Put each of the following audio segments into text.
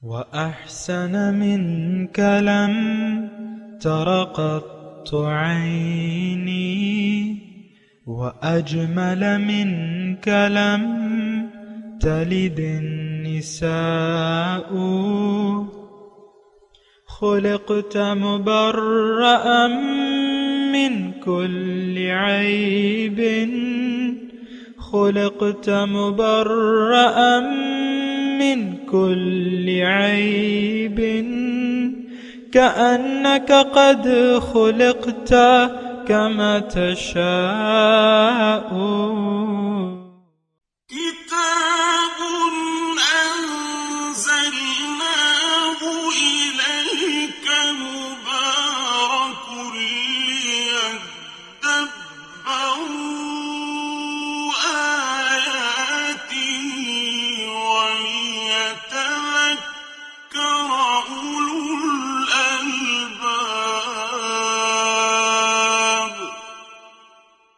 وأحسن منك لم تر قط عيني وأجمل منك لم تلد النساء خلقت مبرأ من كل عيب خلقت مبرأ من كل عيب كأنك قد خلقت كما تشاء كتاب أنزلناه إليك مبارك ليدبروا آياته وليتذكر أولو الألباب.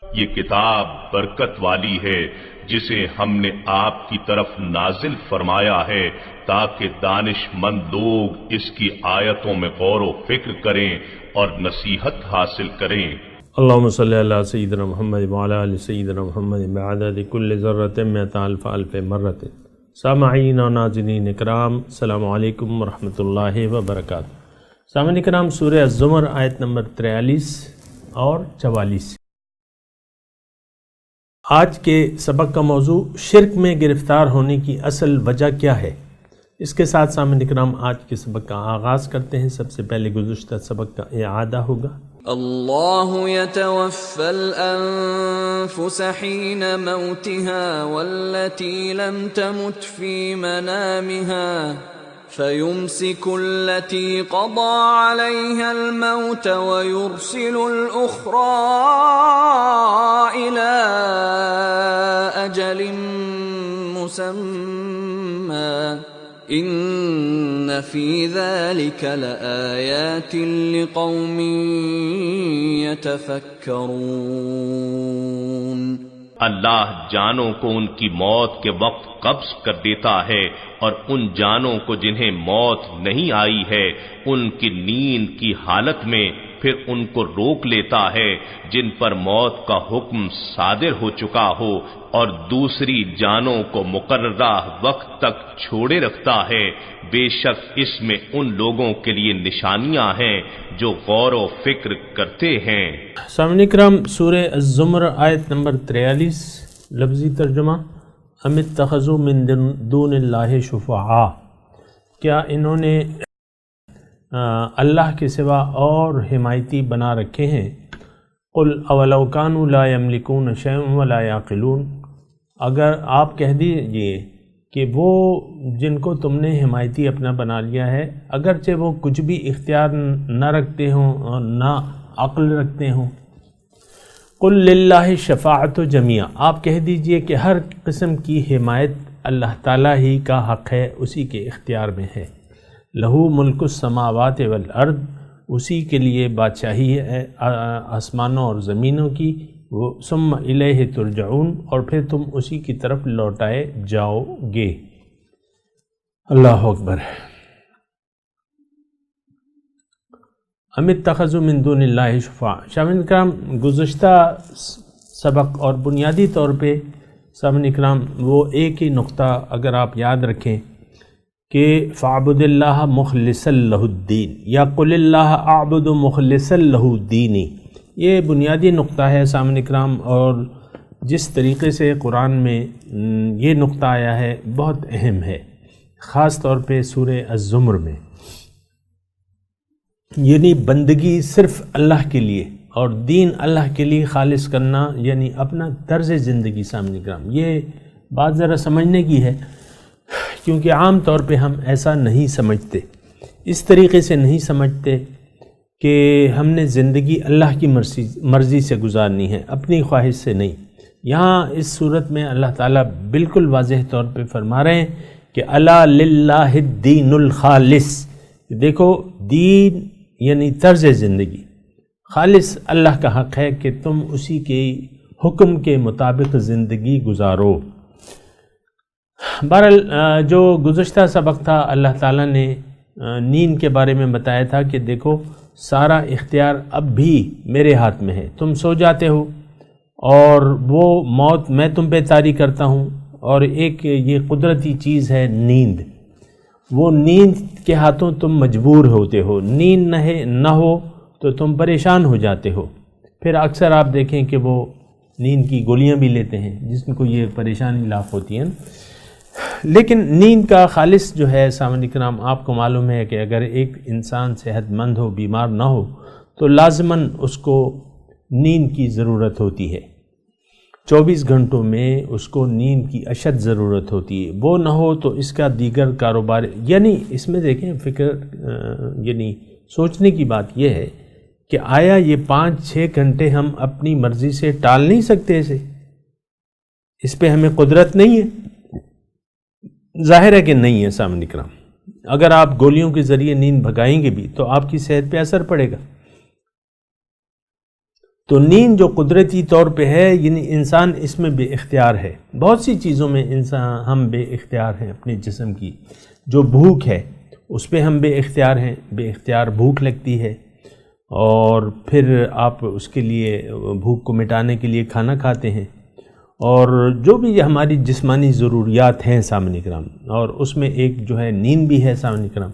یہ کتاب برکت والی ہے جسے ہم نے آپ کی طرف نازل فرمایا ہے تاکہ دانش مند لوگ اس کی آیتوں میں غور و فکر کریں اور نصیحت حاصل کریں. اللہم صلی علی سیدنا محمد وعلی آل سیدنا محمد بعدد کل ذرۃ مئۃ الف الف مرۃ. سامعین و ناظرین اکرام، السلام علیکم ورحمۃ اللہ وبرکاتہ. سامعین اکرام، سورہ الزمر آیت نمبر 43 اور 44. آج کے سبق کا موضوع شرک میں گرفتار ہونے کی اصل وجہ کیا ہے. اس کے ساتھ سامعین اکرام آج کے سبق کا آغاز کرتے ہیں. سب سے پہلے گزشتہ سبق کا اعادہ ہوگا. اللہ يتوفى الأنفس حين موتها والتي لم تمت في منامها فيمسك التي قضى عليها الموت ويرسل الأخرى إلى أجل مسمى إن في ذلك لآيات لقوم يتفكرون. اللہ جانوں کو ان کی موت کے وقت قبض کر دیتا ہے اور ان جانوں کو جنہیں موت نہیں آئی ہے ان کی نیند کی حالت میں پھر ان کو روک لیتا ہے جن پر موت کا حکم صادر ہو چکا ہو اور دوسری جانوں کو مقررہ وقت تک چھوڑے رکھتا ہے. بے شک اس میں ان لوگوں کے لیے نشانیاں ہیں جو غور و فکر کرتے ہیں. سامعین اکرام، سورہ الزمر آیت نمبر 43 لفظی ترجمہ: ام اتخذوا من دون اللہ شفعاء، کیا انہوں نے اللہ کے سوا اور حمایتی بنا رکھے ہیں. قل اولو کانوا لا یملکون شیئا ولا یعقلون، اگر آپ کہہ دیجئے کہ وہ جن کو تم نے حمایتی اپنا بنا لیا ہے اگرچہ وہ کچھ بھی اختیار نہ رکھتے ہوں اور نہ عقل رکھتے ہوں. قل للہ الشفاعۃ جمیعا، آپ کہہ دیجئے کہ ہر قسم کی حمایت اللہ تعالیٰ ہی کا حق ہے، اسی کے اختیار میں ہے. لہو ملک السماوات والارض، اسی کے لیے بادشاہی ہے آسمانوں اور زمینوں کی. وہ ثم الیہ ترجعون، اور پھر تم اسی کی طرف لوٹائے جاؤ گے. اللہ اکبر. ام اتخذوا من دون اللہ شفعاء. سامعین اکرام، گزشتہ سبق اور بنیادی طور پہ سامعین اکرام وہ ایک ہی نقطہ اگر آپ یاد رکھیں کہ فاعبد اللہ مخلصا لہ الدین یا قل اللہ اعبد مخلصا لہ دینی، یہ بنیادی نقطہ ہے سامعین اکرام. اور جس طریقے سے قرآن میں یہ نقطہ آیا ہے بہت اہم ہے، خاص طور پہ سورہ الزمر میں. یعنی بندگی صرف اللہ کے لیے اور دین اللہ کے لیے خالص کرنا، یعنی اپنا طرز زندگی. سامعین اکرام یہ بات ذرا سمجھنے کی ہے کیونکہ عام طور پہ ہم ایسا نہیں سمجھتے، اس طریقے سے نہیں سمجھتے کہ ہم نے زندگی اللہ کی مرضی سے گزارنی ہے، اپنی خواہش سے نہیں. یہاں اس صورت میں اللہ تعالیٰ بالکل واضح طور پہ فرما رہے ہیں کہ الا للہ الدین الخالص. دیکھو، دین یعنی طرز زندگی خالص اللہ کا حق ہے کہ تم اسی کے حکم کے مطابق زندگی گزارو. بہرحال جو گزشتہ سبق تھا، اللہ تعالیٰ نے نیند کے بارے میں بتایا تھا کہ دیکھو سارا اختیار اب بھی میرے ہاتھ میں ہے، تم سو جاتے ہو اور وہ موت میں تم پہ طاری کرتا ہوں، اور ایک یہ قدرتی چیز ہے نیند، وہ نیند کے ہاتھوں تم مجبور ہوتے ہو، نیند نہ ہو تو تم پریشان ہو جاتے ہو، پھر اکثر آپ دیکھیں کہ وہ نیند کی گولیاں بھی لیتے ہیں جس کو یہ پریشانی لاحق ہوتی ہے۔ لیکن نیند کا خالص جو ہے سامعین کرام، آپ کو معلوم ہے کہ اگر ایک انسان صحت مند ہو، بیمار نہ ہو، تو لازماً اس کو نیند کی ضرورت ہوتی ہے، 24 گھنٹوں میں اس کو نیند کی اشد ضرورت ہوتی ہے، وہ نہ ہو تو اس کا دیگر کاروبار، یعنی اس میں دیکھیں فکر یعنی سوچنے کی بات یہ ہے کہ آیا یہ 5-6 گھنٹے ہم اپنی مرضی سے ٹال نہیں سکتے اسے؟ اس پہ ہمیں قدرت نہیں ہے؟ ظاہر ہے کہ نہیں ہے سامعین کرام۔ اگر آپ گولیوں کے ذریعے نیند بھگائیں گے بھی تو آپ کی صحت پہ اثر پڑے گا۔ تو نیند جو قدرتی طور پہ ہے، یعنی انسان اس میں بے اختیار ہے، بہت سی چیزوں میں انسان ہم بے اختیار ہیں اپنے جسم کی، جو بھوک ہے اس پہ ہم بے اختیار ہیں، بے اختیار بھوک لگتی ہے، اور پھر آپ اس کے لیے بھوک کو مٹانے کے لیے کھانا کھاتے ہیں، اور جو بھی ہماری جسمانی ضروریات ہیں سامعین کرام، اور اس میں ایک جو ہے نیند بھی ہے سامعین کرام۔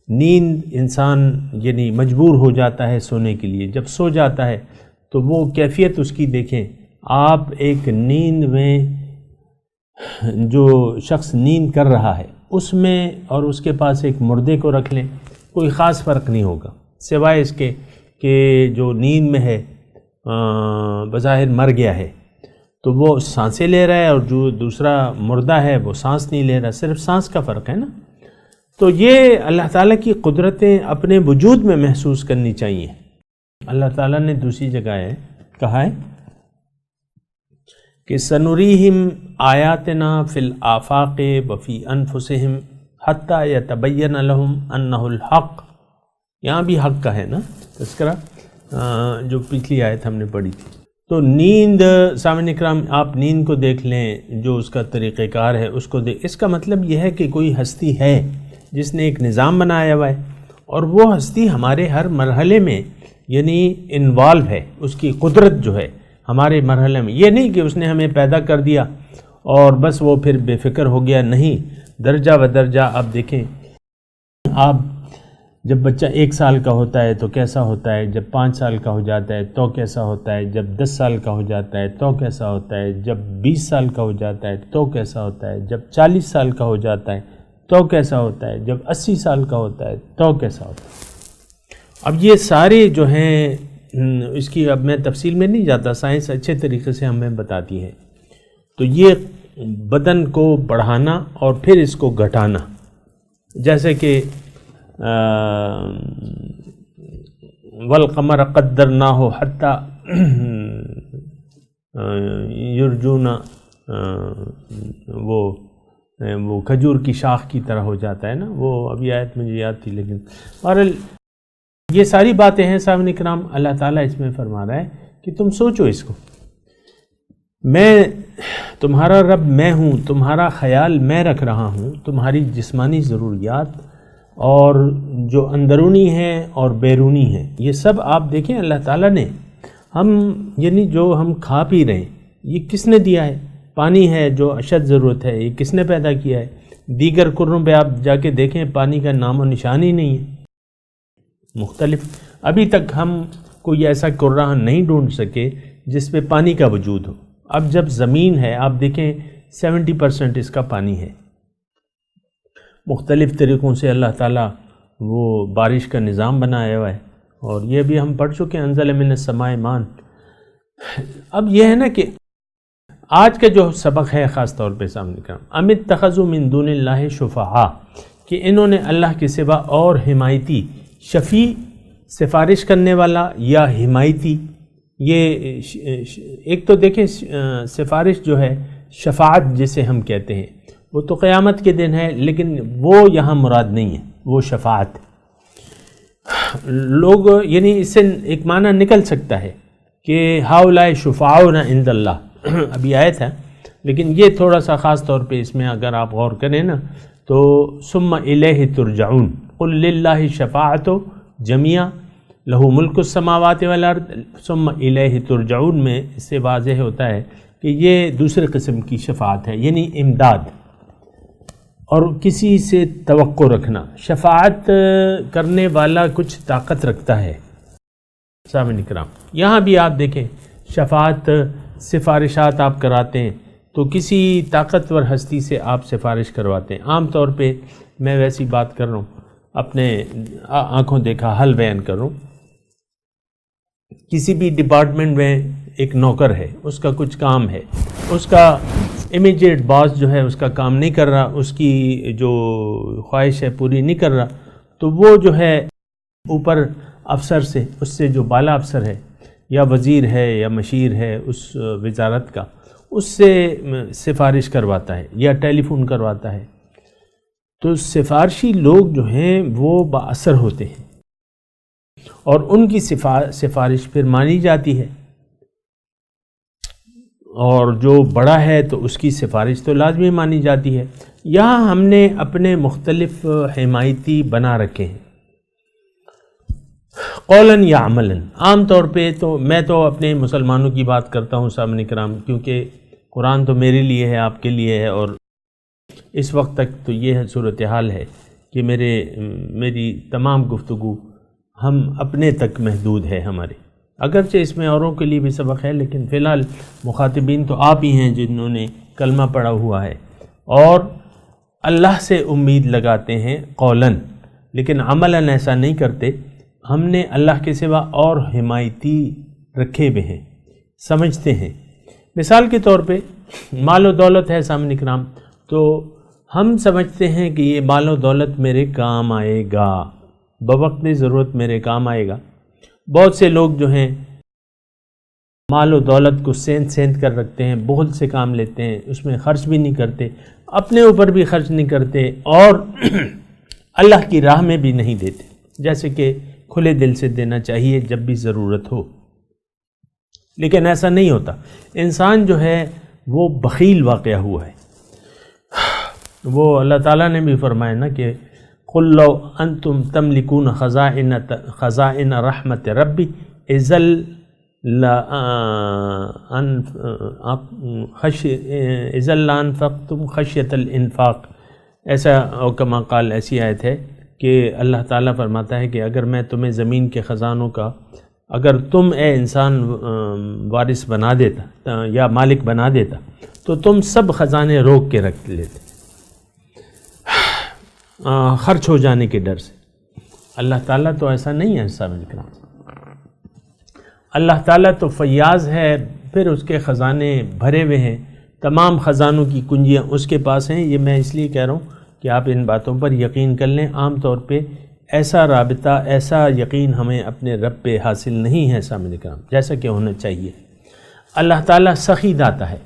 نیند انسان یعنی مجبور ہو جاتا ہے سونے کے لیے، جب سو جاتا ہے تو وہ کیفیت اس کی دیکھیں آپ، ایک نیند میں جو شخص نیند کر رہا ہے اس میں اور اس کے پاس ایک مردے کو رکھ لیں، کوئی خاص فرق نہیں ہوگا، سوائے اس کے کہ جو نیند میں ہے بظاہر مر گیا ہے تو وہ سانسیں لے رہا ہے، اور جو دوسرا مردہ ہے وہ سانس نہیں لے رہا، صرف سانس کا فرق ہے نا۔ تو یہ اللہ تعالیٰ کی قدرتیں اپنے وجود میں محسوس کرنی چاہیے۔ اللہ تعالیٰ نے دوسری جگہ کہا ہے کہ سنریہم آیاتنا فی الآفاق وفی انفسہم حتی یتبین لہم انہ الحق، یہاں بھی حق کا ہے نا تذکرہ، جو پچھلی آیت ہم نے پڑھی تھی۔ تو نیند سامعین اکرام، آپ نیند کو دیکھ لیں، جو اس کا طریقہ کار ہے اس کو اس کا مطلب یہ ہے کہ کوئی ہستی ہے جس نے ایک نظام بنایا ہوا ہے، اور وہ ہستی ہمارے ہر مرحلے میں یعنی انوالو ہے، اس کی قدرت جو ہے ہمارے مرحلے میں، یہ نہیں کہ اس نے ہمیں پیدا کر دیا اور بس وہ پھر بے فکر ہو گیا، نہیں، درجہ بدرجہ آپ دیکھیں، آپ جب بچہ 1 سال کا ہوتا ہے تو کیسا ہوتا ہے، جب 5 سال کا ہو جاتا ہے تو کیسا ہوتا ہے، جب 10 سال کا ہو جاتا ہے تو کیسا ہوتا ہے، جب 20 سال کا ہو جاتا ہے تو کیسا ہوتا ہے، جب 40 سال کا ہو جاتا ہے تو کیسا ہوتا ہے، جب 80 سال کا ہوتا ہے تو کیسا ہوتا ہے۔ اب یہ سارے جو ہیں، اس کی اب میں تفصیل میں نہیں جاتا، سائنس اچھے طریقے سے ہمیں بتاتی ہے۔ تو یہ بدن کو بڑھانا اور پھر اس کو گھٹانا، جیسے کہ والقمر قدرناہ حتی یرجون، وہ کھجور کی شاخ کی طرح ہو جاتا ہے نا، وہ ابھی آیت مجھے یاد تھی، لیکن بہرحال یہ ساری باتیں ہیں سامعین کرام، اللہ تعالیٰ اس میں فرما رہا ہے کہ تم سوچو اس کو، میں تمہارا رب میں ہوں، تمہارا خیال میں رکھ رہا ہوں، تمہاری جسمانی ضروریات اور جو اندرونی ہیں اور بیرونی ہیں، یہ سب آپ دیکھیں اللہ تعالیٰ نے، ہم یعنی جو ہم کھا پی رہے ہیں یہ کس نے دیا ہے؟ پانی ہے جو اشد ضرورت ہے، یہ کس نے پیدا کیا ہے؟ دیگر کروں پہ آپ جا کے دیکھیں پانی کا نام و نشان ہی نہیں ہے، مختلف، ابھی تک ہم کوئی ایسا کرہ نہیں ڈھونڈ سکے جس پہ پانی کا وجود ہو۔ اب جب زمین ہے آپ دیکھیں 70% اس کا پانی ہے، مختلف طریقوں سے اللہ تعالیٰ وہ بارش کا نظام بنایا ہوا ہے، اور یہ بھی ہم پڑھ چکے ہیں انزل من السماء ماء۔ اب یہ ہے نا کہ آج کا جو سبق ہے خاص طور پہ سامنے کا، ام اتخذوا من دون اللہ شفعاء، کہ انہوں نے اللہ کے سوا اور حمایتی، شفیع سفارش کرنے والا یا حمایتی، یہ ایک تو دیکھیں سفارش جو ہے شفاعت جسے ہم کہتے ہیں وہ تو قیامت کے دن ہے، لیکن وہ یہاں مراد نہیں ہے، وہ شفاعت لوگ یعنی اس سے ایک معنی نکل سکتا ہے کہ ہؤلاء شفعاؤنا عند اللہ، ابھی آیت ہے لیکن یہ تھوڑا سا خاص طور پہ اس میں اگر آپ غور کریں نا تو ثم الیہ ترجعون قل للہ الشفاعۃ جمیعا لہ ملک السماوات والارض ثم الیہ ترجعون میں اس سے واضح ہوتا ہے کہ یہ دوسرے قسم کی شفاعت ہے، یعنی امداد اور کسی سے توقع رکھنا۔ شفاعت کرنے والا کچھ طاقت رکھتا ہے۔ سامعین کرام، یہاں بھی آپ دیکھیں شفاعت سفارشات آپ کراتے ہیں تو کسی طاقتور ہستی سے آپ سفارش کرواتے ہیں۔ عام طور پہ میں ویسی بات کر رہا ہوں، اپنے آنکھوں دیکھا حل بیان کر رہا ہوں۔ کسی بھی ڈپارٹمنٹ میں ایک نوکر ہے، اس کا کچھ کام ہے، اس کا امیجیٹ باس جو ہے اس کا کام نہیں کر رہا، اس کی جو خواہش ہے پوری نہیں کر رہا، تو وہ جو ہے اوپر افسر سے، اس سے جو بالا افسر ہے یا وزیر ہے یا مشیر ہے اس وزارت کا، اس سے سفارش کرواتا ہے یا ٹیلی فون کرواتا ہے۔ تو سفارشی لوگ جو ہیں وہ با اثر ہوتے ہیں اور ان کی سفارش پھر مانی جاتی ہے، اور جو بڑا ہے تو اس کی سفارش تو لازمی مانی جاتی ہے۔ یہاں ہم نے اپنے مختلف حمایتی بنا رکھے ہیں، قولاً یا عملاً۔ عام طور پہ تو میں تو اپنے مسلمانوں کی بات کرتا ہوں سامعین کرام، کیونکہ قرآن تو میرے لیے ہے، آپ کے لیے ہے، اور اس وقت تک تو یہ صورتحال ہے کہ میری تمام گفتگو ہم اپنے تک محدود ہے ہمارے، اگرچہ اس میں اوروں کے لیے بھی سبق ہے، لیکن فی الحال مخاطبین تو آپ ہی ہیں جنہوں نے کلمہ پڑھا ہوا ہے اور اللہ سے امید لگاتے ہیں قولاً، لیکن عملاً ایسا نہیں کرتے۔ ہم نے اللہ کے سوا اور حمایتی رکھے ہوئے ہیں، سمجھتے ہیں۔ مثال کے طور پہ مال و دولت ہے سامعین کرام، تو ہم سمجھتے ہیں کہ یہ مال و دولت میرے کام آئے گا، بوقت ضرورت میرے کام آئے گا۔ بہت سے لوگ جو ہیں مال و دولت کو سینت کر رکھتے ہیں، بہت سے کام لیتے ہیں، اس میں خرچ بھی نہیں کرتے، اپنے اوپر بھی خرچ نہیں کرتے اور اللہ کی راہ میں بھی نہیں دیتے، جیسے کہ کھلے دل سے دینا چاہیے جب بھی ضرورت ہو، لیکن ایسا نہیں ہوتا۔ انسان جو ہے وہ بخیل واقع ہوا ہے۔ وہ اللہ تعالیٰ نے بھی فرمایا نا کہ قُلْ لَوْ أَنْتُمْ تَمْلِكُونَ خَزَائِنَ رَحْمَةِ رَبِّ إِذًا لَأَنفَقْتُمْ خَشْيَةَ الْإِنفاق، ایسا او کما قال، ایسی آیت ہے کہ اللہ تعالیٰ فرماتا ہے کہ اگر میں تمہیں زمین کے خزانوں کا، اگر تم اے انسان وارث بنا دیتا یا مالک بنا دیتا تو تم سب خزانے روک کے رکھ لیتے، خرچ ہو جانے کے ڈر سے۔ اللہ تعالیٰ تو ایسا نہیں ہے سامعین کرام، اللہ تعالیٰ تو فیاض ہے، پھر اس کے خزانے بھرے ہوئے ہیں، تمام خزانوں کی کنجیاں اس کے پاس ہیں۔ یہ میں اس لیے کہہ رہا ہوں کہ آپ ان باتوں پر یقین کر لیں۔ عام طور پہ ایسا رابطہ، ایسا یقین ہمیں اپنے رب پہ حاصل نہیں ہے سامعین کرام، جیسا کہ ہونا چاہیے۔ اللہ تعالیٰ سخی داتا ہے،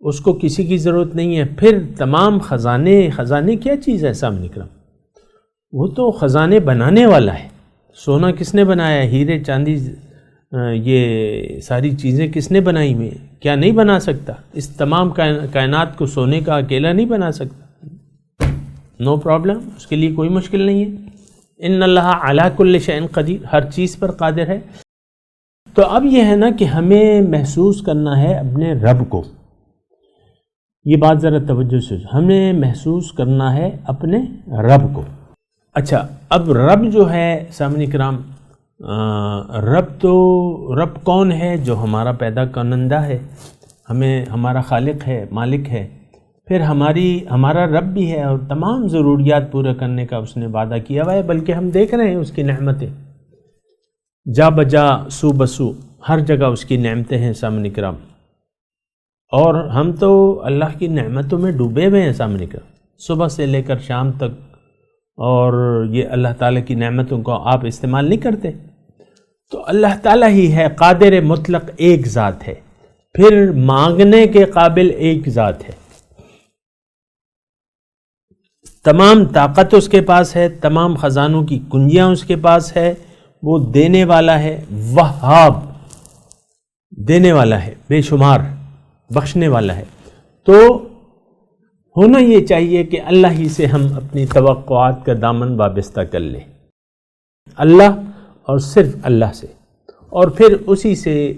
اس کو کسی کی ضرورت نہیں ہے۔ پھر تمام خزانے کیا چیز ہے سامعین کرام؟ وہ تو خزانے بنانے والا ہے۔ سونا کس نے بنایا ہے؟ ہیرے چاندی، یہ ساری چیزیں کس نے بنائی ہوئی ہیں؟ کیا نہیں بنا سکتا؟ اس تمام کائنات کو سونے کا اکیلا نہیں بنا سکتا، نو پرابلم، اس کے لیے کوئی مشکل نہیں ہے۔ ان اللہ علی کل شیء قدیر، ہر چیز پر قادر ہے۔ تو اب یہ ہے نا کہ ہمیں محسوس کرنا ہے اپنے رب کو، یہ بات ذرا توجہ سے، ہمیں محسوس کرنا ہے اپنے رب کو۔ اچھا، اب رب جو ہے سامعین کرام، رب کون ہے؟ جو ہمارا پیدا کنندہ ہے، ہمارا خالق ہے، مالک ہے، پھر ہمارا رب بھی ہے اور تمام ضروریات پورا کرنے کا اس نے وعدہ کیا ہوا ہے، بلکہ ہم دیکھ رہے ہیں اس کی نعمتیں جا بجا، سو بسو، ہر جگہ اس کی نعمتیں ہیں سامعین کرام، اور ہم تو اللہ کی نعمتوں میں ڈوبے ہوئے ہیں سامنے کا، صبح سے لے کر شام تک، اور یہ اللہ تعالیٰ کی نعمتوں کو آپ استعمال نہیں کرتے۔ تو اللہ تعالیٰ ہی ہے قادر مطلق، ایک ذات ہے، پھر مانگنے کے قابل ایک ذات ہے، تمام طاقت اس کے پاس ہے، تمام خزانوں کی کنجیاں اس کے پاس ہے، وہ دینے والا ہے، وہاب، دینے والا ہے، بے شمار بخشنے والا ہے۔ تو ہونا یہ چاہیے کہ اللہ ہی سے ہم اپنی توقعات کا دامن وابستہ کر لیں، اللہ اور صرف اللہ سے، اور پھر اسی سے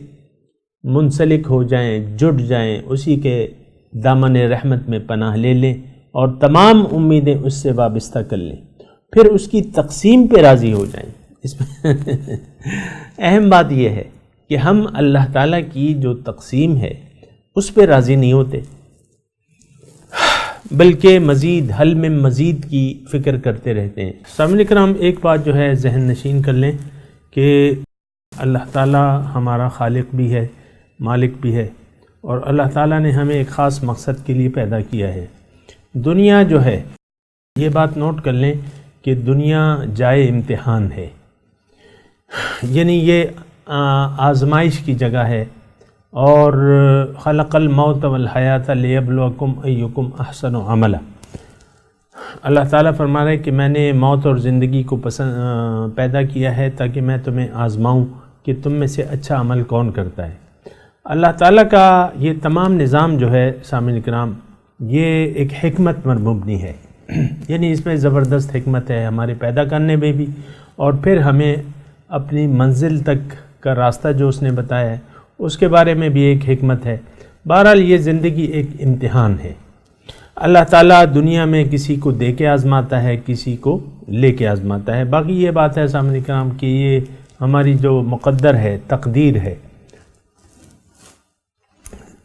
منسلک ہو جائیں، جڑ جائیں، اسی کے دامن رحمت میں پناہ لے لیں اور تمام امیدیں اس سے وابستہ کر لیں، پھر اس کی تقسیم پہ راضی ہو جائیں۔ اس میں اہم بات یہ ہے کہ ہم اللہ تعالیٰ کی جو تقسیم ہے اس پہ راضی نہیں ہوتے، بلکہ مزید حل میں مزید کی فکر کرتے رہتے ہیں۔ سامعین اکرام، ایک بات جو ہے ذہن نشین کر لیں کہ اللہ تعالیٰ ہمارا خالق بھی ہے، مالک بھی ہے، اور اللہ تعالیٰ نے ہمیں ایک خاص مقصد کے لیے پیدا کیا ہے۔ دنیا جو ہے، یہ بات نوٹ کر لیں کہ دنیا جائے امتحان ہے، یعنی یہ آزمائش کی جگہ ہے، اور خلق الموت والحیات لیبلوکم ایکم احسن عملا۔ اللہ تعالیٰ فرما رہے ہیں کہ میں نے موت اور زندگی کو پیدا کیا ہے تاکہ میں تمہیں آزماؤں کہ تم میں سے اچھا عمل کون کرتا ہے۔ اللہ تعالیٰ کا یہ تمام نظام جو ہے سامعین کرام، یہ ایک حکمت پر مبنی ہے، یعنی اس میں زبردست حکمت ہے ہمارے پیدا کرنے میں بھی، اور پھر ہمیں اپنی منزل تک کا راستہ جو اس نے بتایا ہے اس کے بارے میں بھی ایک حکمت ہے۔ بہرحال یہ زندگی ایک امتحان ہے۔ اللہ تعالیٰ دنیا میں کسی کو دے کے آزماتا ہے، کسی کو لے کے آزماتا ہے۔ باقی یہ بات ہے سامعین کرام کہ یہ ہماری جو مقدر ہے، تقدیر ہے،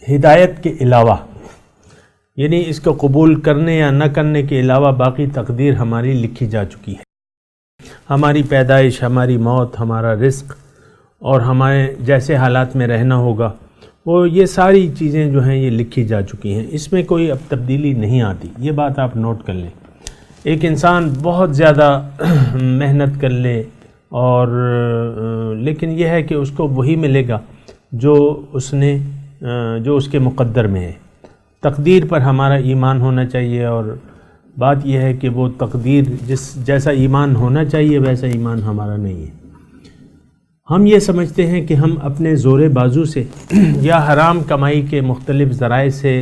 ہدایت کے علاوہ، یعنی اس کو قبول کرنے یا نہ کرنے کے علاوہ باقی تقدیر ہماری لکھی جا چکی ہے۔ ہماری پیدائش، ہماری موت، ہمارا رزق اور ہمارے جیسے حالات میں رہنا ہوگا، وہ یہ ساری چیزیں جو ہیں یہ لکھی جا چکی ہیں، اس میں کوئی اب تبدیلی نہیں آتی۔ یہ بات آپ نوٹ کر لیں۔ ایک انسان بہت زیادہ محنت کر لے اور لیکن یہ ہے کہ اس کو وہی ملے گا جو اس کے مقدر میں ہے۔ تقدیر پر ہمارا ایمان ہونا چاہیے، اور بات یہ ہے کہ وہ تقدیر جیسا ایمان ہونا چاہیے ویسا ایمان ہمارا نہیں ہے۔ ہم یہ سمجھتے ہیں کہ ہم اپنے زور بازو سے یا حرام کمائی کے مختلف ذرائع سے،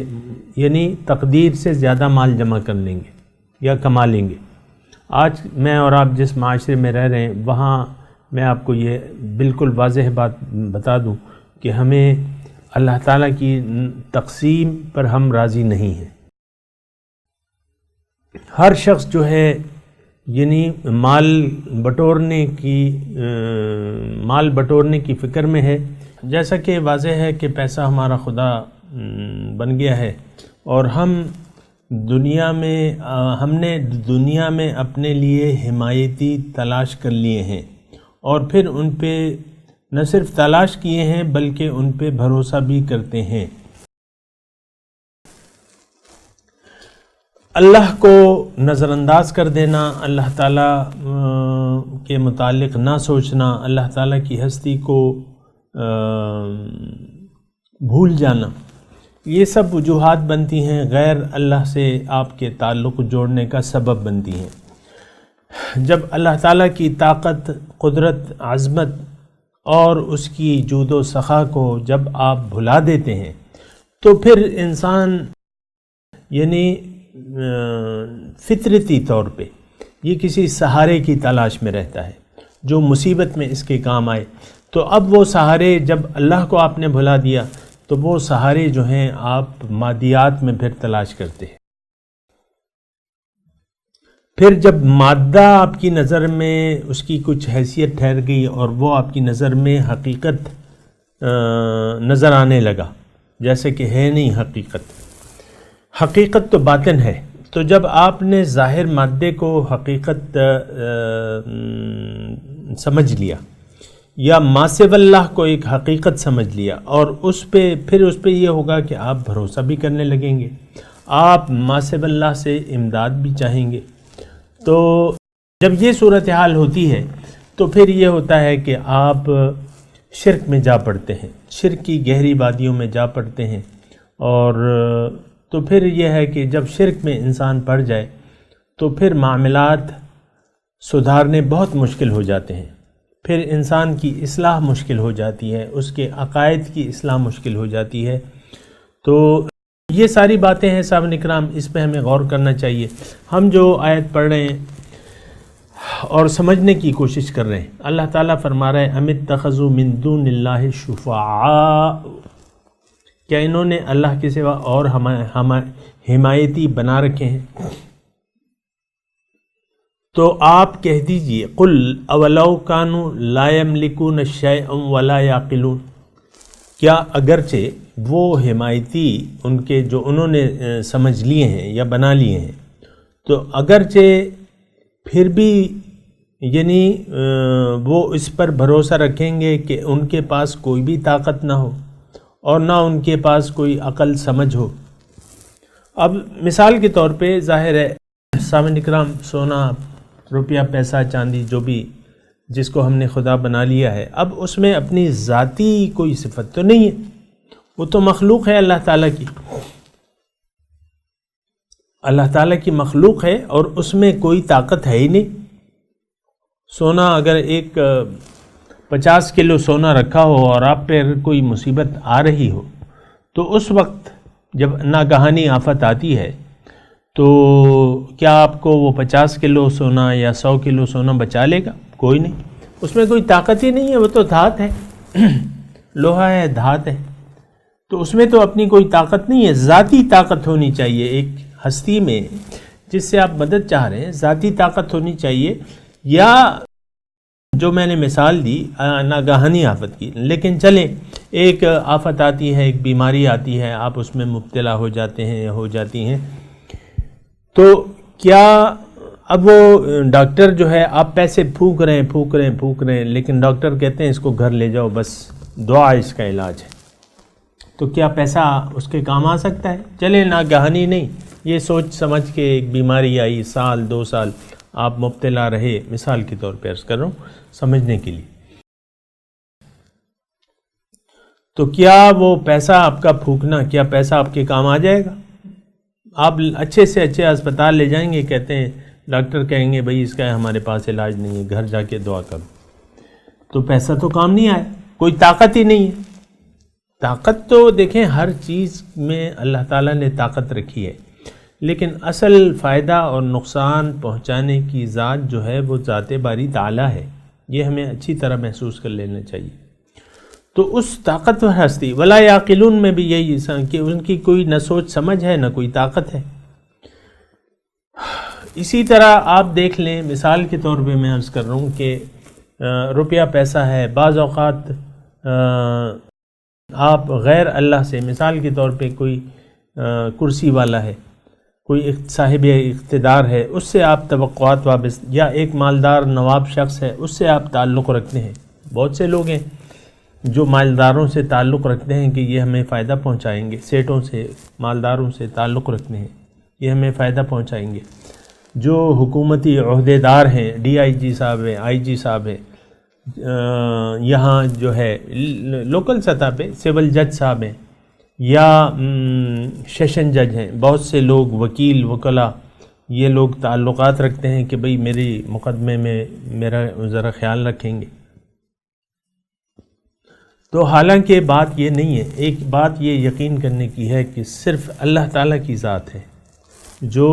یعنی تقدیر سے زیادہ مال جمع کر لیں گے یا کما لیں گے۔ آج میں اور آپ جس معاشرے میں رہ رہے ہیں، وہاں میں آپ کو یہ بالکل واضح بات بتا دوں کہ ہمیں اللہ تعالیٰ کی تقسیم پر ہم راضی نہیں ہیں۔ ہر شخص جو ہے یعنی مال بٹورنے کی فکر میں ہے، جیسا کہ واضح ہے کہ پیسہ ہمارا خدا بن گیا ہے، اور ہم نے دنیا میں اپنے لیے حمایتی تلاش کر لیے ہیں، اور پھر ان پہ نہ صرف تلاش کیے ہیں بلکہ ان پہ بھروسہ بھی کرتے ہیں۔ اللہ کو نظر انداز کر دینا، اللہ تعالیٰ کے متعلق نہ سوچنا، اللہ تعالیٰ کی ہستی کو بھول جانا، یہ سب وجوہات بنتی ہیں، غیر اللہ سے آپ کے تعلق جوڑنے کا سبب بنتی ہیں۔ جب اللہ تعالیٰ کی طاقت، قدرت، عظمت اور اس کی جود و سخا کو جب آپ بھلا دیتے ہیں تو پھر انسان یعنی فطرتی طور پہ یہ کسی سہارے کی تلاش میں رہتا ہے جو مصیبت میں اس کے کام آئے۔ تو اب وہ سہارے، جب اللہ کو آپ نے بھلا دیا تو وہ سہارے جو ہیں آپ مادیات میں پھر تلاش کرتے ہیں۔ پھر جب مادہ آپ کی نظر میں اس کی کچھ حیثیت ٹھہر گئی اور وہ آپ کی نظر میں حقیقت نظر آنے لگا، جیسے کہ ہے نہیں حقیقت تو باطن ہے، تو جب آپ نے ظاہر مادے کو حقیقت سمجھ لیا یا ما سوی اللہ کو ایک حقیقت سمجھ لیا، اور پھر اس پہ یہ ہوگا کہ آپ بھروسہ بھی کرنے لگیں گے، آپ ما سوی اللہ سے امداد بھی چاہیں گے۔ تو جب یہ صورتحال ہوتی ہے تو پھر یہ ہوتا ہے کہ آپ شرک میں جا پڑتے ہیں، شرک کی گہری وادیوں میں جا پڑتے ہیں، اور تو پھر یہ ہے کہ جب شرک میں انسان پڑ جائے تو پھر معاملات سدھارنے بہت مشکل ہو جاتے ہیں، پھر انسان کی اصلاح مشکل ہو جاتی ہے، اس کے عقائد کی اصلاح مشکل ہو جاتی ہے۔ تو یہ ساری باتیں ہیں صاحب اکرام، اس پہ ہمیں غور کرنا چاہیے. ہم جو آیت پڑھ رہے ہیں اور سمجھنے کی کوشش کر رہے ہیں، اللہ تعالیٰ فرما رہا ہے ام اتخذوا من دون اللہ شفعاء، کیا انہوں نے اللہ کے سوا اور حمایتی بنا رکھے ہیں؟ تو آپ کہہ دیجئے قل اولو کانوا لا یملکون شیئا ولا یعقلون، کیا اگرچہ وہ حمایتی ان کے جو انہوں نے سمجھ لیے ہیں یا بنا لیے ہیں، تو اگرچہ پھر بھی یعنی وہ اس پر بھروسہ رکھیں گے کہ ان کے پاس کوئی بھی طاقت نہ ہو اور نہ ان کے پاس کوئی عقل سمجھ ہو. اب مثال کے طور پہ ظاہر ہے سامعین اکرام، سونا، روپیہ، پیسہ، چاندی، جو بھی جس کو ہم نے خدا بنا لیا ہے، اب اس میں اپنی ذاتی کوئی صفت تو نہیں ہے، وہ تو مخلوق ہے اللہ تعالیٰ کی، اللہ تعالیٰ کی مخلوق ہے اور اس میں کوئی طاقت ہے ہی نہیں. سونا اگر ایک 50 کلو سونا رکھا ہو اور آپ پہ کوئی مصیبت آ رہی ہو تو اس وقت جب ناگہانی آفت آتی ہے تو کیا آپ کو وہ 50 کلو سونا یا 100 کلو سونا بچا لے گا؟ کوئی نہیں، اس میں کوئی طاقت ہی نہیں ہے، وہ تو دھات ہے، لوہا ہے، دھات ہے، تو اس میں تو اپنی کوئی طاقت نہیں ہے. ذاتی طاقت ہونی چاہیے ایک ہستی میں جس سے آپ مدد چاہ رہے ہیں، ذاتی طاقت ہونی چاہیے، یا جو میں نے مثال دی ناگہانی آفت کی. لیکن چلیں ایک آفت آتی ہے، ایک بیماری آتی ہے، آپ اس میں مبتلا ہو جاتے ہیں یا ہو جاتی ہیں، تو کیا اب وہ ڈاکٹر جو ہے آپ پیسے پھونک رہے ہیں، لیکن ڈاکٹر کہتے ہیں اس کو گھر لے جاؤ، بس دعا اس کا علاج ہے، تو کیا پیسہ اس کے کام آ سکتا ہے؟ چلے ناگہانی نہیں، یہ سوچ سمجھ کے ایک بیماری آئی، 1-2 سال آپ مبتلا رہے، مثال کے طور پہ عرض کر رہا ہوں سمجھنے کے لیے، تو کیا وہ پیسہ آپ کا پھونکنا، کیا پیسہ آپ کے کام آ جائے گا؟ آپ اچھے سے اچھے اسپتال لے جائیں گے، کہتے ہیں ڈاکٹر کہیں گے بھئی اس کا ہمارے پاس علاج نہیں ہے، گھر جا کے دعا کرو، تو پیسہ تو کام نہیں آیا، کوئی طاقت ہی نہیں ہے. طاقت تو دیکھیں ہر چیز میں اللہ تعالیٰ نے طاقت رکھی ہے، لیکن اصل فائدہ اور نقصان پہنچانے کی ذات جو ہے وہ ذات باری تعالیٰ ہے، یہ ہمیں اچھی طرح محسوس کر لینا چاہیے. تو اس طاقتور ہستی ولا یعقلون میں بھی یہی کہ ان کی کوئی نہ سوچ سمجھ ہے نہ کوئی طاقت ہے. اسی طرح آپ دیکھ لیں، مثال کے طور پہ میں عرض کر رہا ہوں کہ روپیہ پیسہ ہے، بعض اوقات آپ غیر اللہ سے، مثال کے طور پہ کوئی کرسی والا ہے، کوئی صاحب اقتدار ہے، اس سے آپ توقعات وابستہ، یا ایک مالدار نواب شخص ہے اس سے آپ تعلق رکھتے ہیں. بہت سے لوگ ہیں جو مالداروں سے تعلق رکھتے ہیں کہ یہ ہمیں فائدہ پہنچائیں گے، سیٹوں سے، مالداروں سے تعلق رکھتے ہیں، یہ ہمیں فائدہ پہنچائیں گے. جو حکومتی عہدے دار ہیں، DIG صاحب ہیں، IG صاحب ہیں، یہاں جو ہے لوکل سطح پہ سول جج صاحب ہیں یا سیشن جج ہیں، بہت سے لوگ وکیل، وکلا، یہ لوگ تعلقات رکھتے ہیں کہ بھئی میری مقدمے میں میرا ذرا خیال رکھیں گے. تو حالانکہ بات یہ نہیں ہے، ایک بات یہ یقین کرنے کی ہے کہ صرف اللہ تعالیٰ کی ذات ہے جو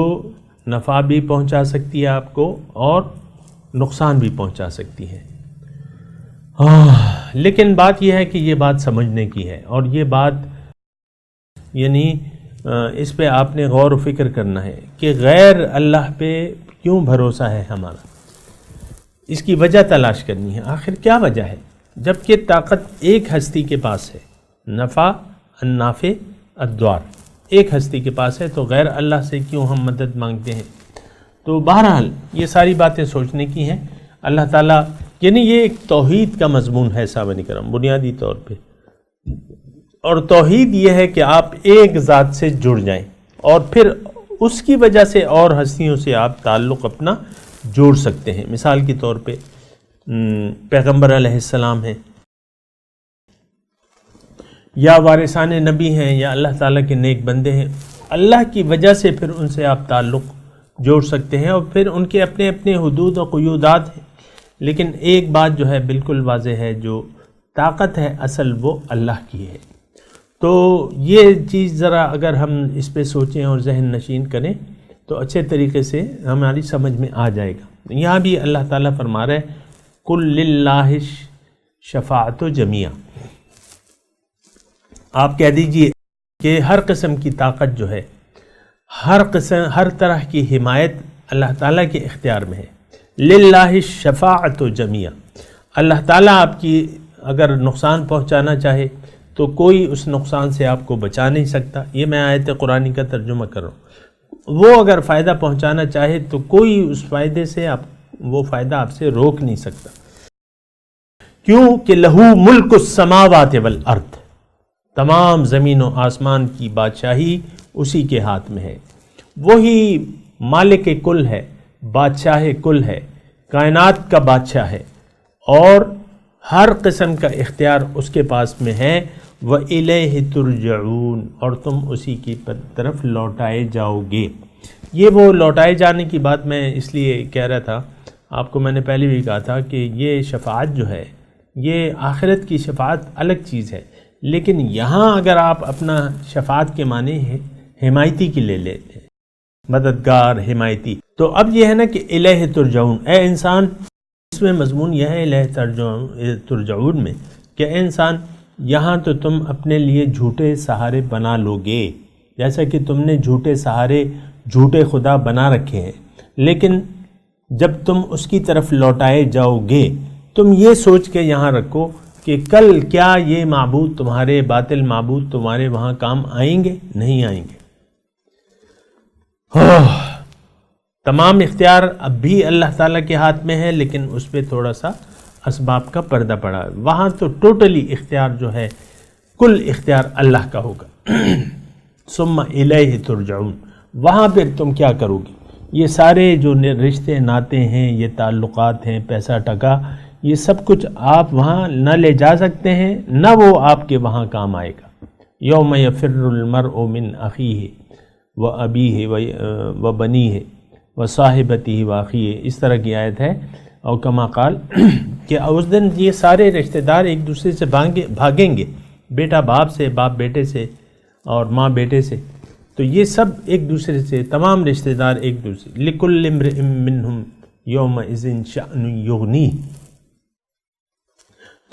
نفع بھی پہنچا سکتی ہے آپ کو اور نقصان بھی پہنچا سکتی ہے. لیکن بات یہ ہے کہ یہ بات سمجھنے کی ہے، اور یہ بات یعنی اس پہ آپ نے غور و فکر کرنا ہے کہ غیر اللہ پہ کیوں بھروسہ ہے ہمارا، اس کی وجہ تلاش کرنی ہے. آخر کیا وجہ ہے جبکہ طاقت ایک ہستی کے پاس ہے، نفع النافع الضار، ایک ہستی کے پاس ہے، تو غیر اللہ سے کیوں ہم مدد مانگتے ہیں؟ تو بہرحال یہ ساری باتیں سوچنے کی ہیں. اللہ تعالیٰ یعنی یہ ایک توحید کا مضمون ہے صاحبان کرام بنیادی طور پہ، اور توحید یہ ہے کہ آپ ایک ذات سے جڑ جائیں اور پھر اس کی وجہ سے اور ہستیوں سے آپ تعلق اپنا جوڑ سکتے ہیں. مثال کے طور پہ پیغمبر علیہ السلام ہیں یا وارثان نبی ہیں یا اللہ تعالیٰ کے نیک بندے ہیں، اللہ کی وجہ سے پھر ان سے آپ تعلق جوڑ سکتے ہیں، اور پھر ان کے اپنے اپنے حدود و قیودات ہیں. لیکن ایک بات جو ہے بالکل واضح ہے، جو طاقت ہے اصل وہ اللہ کی ہے. تو یہ چیز ذرا اگر ہم اس پہ سوچیں اور ذہن نشین کریں تو اچھے طریقے سے ہماری سمجھ میں آ جائے گا۔ یہاں بھی اللہ تعالیٰ فرما رہا ہے قل للہ شفاعت جمیعا، آپ کہہ دیجئے کہ ہر قسم کی طاقت جو ہے، ہر طرح کی حمایت اللہ تعالیٰ کے اختیار میں ہے۔ للہ شفاعت جمیعا، اللہ تعالیٰ آپ کی اگر نقصان پہنچانا چاہے تو کوئی اس نقصان سے آپ کو بچا نہیں سکتا، یہ میں آیت قرآنی کا ترجمہ کر رہا ہوں۔ وہ اگر فائدہ پہنچانا چاہے تو کوئی اس فائدے سے وہ فائدہ آپ سے روک نہیں سکتا، کیوں کہ لہو ملک السماوات والارض، تمام زمین و آسمان کی بادشاہی اسی کے ہاتھ میں ہے، وہی مالک کل ہے، بادشاہ کل ہے، کائنات کا بادشاہ ہے، اور ہر قسم کا اختیار اس کے پاس میں ہے۔ وَإِلَيْهِ تُرْجَعُونَ، اور تم اسی کی طرف لوٹائے جاؤ گے۔ یہ وہ لوٹائے جانے کی بات میں اس لیے کہہ رہا تھا، آپ کو میں نے پہلے بھی کہا تھا کہ یہ شفاعت جو ہے، یہ آخرت کی شفاعت الگ چیز ہے، لیکن یہاں اگر آپ اپنا شفاعت کے معنی ہے حمایتی کی لے لیتے ہیں، مددگار، حمایتی، تو اب یہ ہے نا کہ الیہ ترجعون، اے انسان، اس میں مضمون یہ ہے الیہ ترجعون میں کہ اے انسان، یہاں تو تم اپنے لیے جھوٹے سہارے بنا لو گے، جیسا کہ تم نے جھوٹے سہارے، جھوٹے خدا بنا رکھے ہیں، لیکن جب تم اس کی طرف لوٹائے جاؤ گے، تم یہ سوچ کے یہاں رکھو کہ کل کیا یہ معبود تمہارے، باطل معبود تمہارے وہاں کام آئیں گے؟ نہیں آئیں گے۔ تمام اختیار اب بھی اللہ تعالیٰ کے ہاتھ میں ہے، لیکن اس پہ تھوڑا سا اسباب کا پردہ پڑا ہے، وہاں تو ٹوٹلی اختیار جو ہے، کل اختیار اللہ کا ہوگا۔ ثم الیہ ترجعون، وہاں پھر تم کیا کرو گے؟ یہ سارے جو رشتے ناتے ہیں، یہ تعلقات ہیں، پیسہ ٹکا، یہ سب کچھ آپ وہاں نہ لے جا سکتے ہیں، نہ وہ آپ کے وہاں کام آئے گا۔ یوم یفر المرء من اخیہ وابیہ وبنیہ وصاحبتہ واخیہ، اس طرح کی آیت ہے۔ اور کما قال کہ اس دن یہ سارے رشتہ دار ایک دوسرے سے بھاگیں گے، بیٹا باپ سے، باپ بیٹے سے، اور ماں بیٹے سے، تو یہ سب ایک دوسرے سے، تمام رشتہ دار ایک دوسرے، لِكُلِّ امْرِئٍ مِّنْهُمْ يَوْمَئِذٍ شَأْنٌ يُغْنِيهِ۔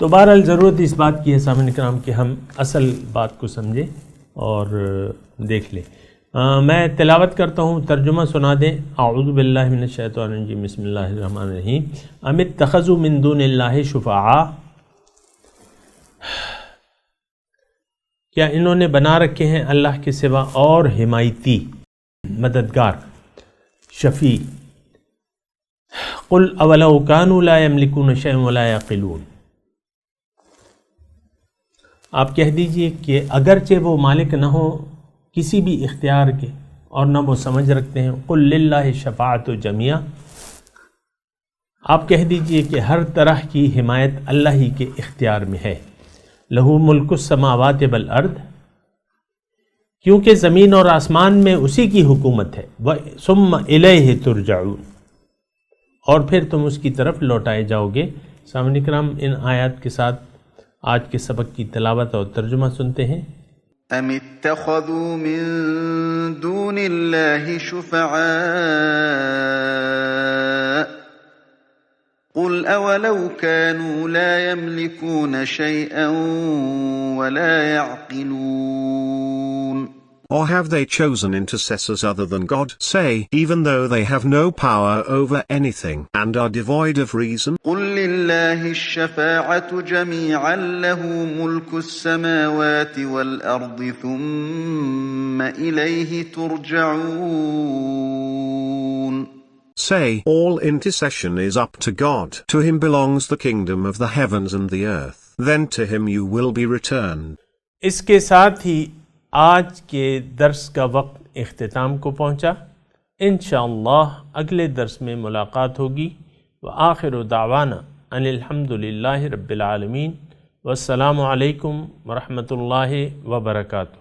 تو بہرحال ضرورت اس بات کی ہے سامعین کرام کہ ہم اصل بات کو سمجھیں اور دیکھ لیں۔ میں تلاوت کرتا ہوں، ترجمہ سنا دیں۔ اعوذ باللہ من الشیطان الرجیم، بسم اللہ الرحمن الرحیم۔ ام اتخذوا من دون اللہ شفعاء، کیا انہوں نے بنا رکھے ہیں اللہ کے سوا اور حمایتی، مددگار، شفیع۔ قل اولو کانوا لا یملکون شیئا ولا یعقلون، آپ کہہ دیجئے کہ اگرچہ وہ مالک نہ ہو کسی بھی اختیار کے اور نہ وہ سمجھ رکھتے ہیں، قل للہ شفاعت جمیعا، آپ کہہ دیجئے کہ ہر طرح کی حمایت اللہ ہی کے اختیار میں ہے۔ لہو ملک السماوات والارض، کیونکہ زمین اور آسمان میں اسی کی حکومت ہے۔ ثم الیہ ترجعون، اور پھر تم اس کی طرف لوٹائے جاؤ گے۔ سامعین کرام، ان آیات کے ساتھ آج کے سبق کی تلاوت اور ترجمہ سنتے ہیں۔ ام اتخذوا من دون الله شفعاء قل اولو كانوا لا يملكون شيئا ولا يعقلون Or have they chosen intercessors other than God? Say, even though they have no power over anything and are devoid of reason. قل لله الشفاعة جميعا له ملك السماوات والأرض ثم إليه ترجعون. Say, all intercession is up to God. To him belongs the kingdom of the heavens and the earth. Then to him you will be returned. اس کے ساتھ ہی آج کے درس کا وقت اختتام کو پہنچا۔ انشاءاللہ اگلے درس میں ملاقات ہوگی۔ وآخر دعوانا ان الحمدللہ رب العالمین، والسلام علیکم ورحمۃ اللہ وبرکاتہ۔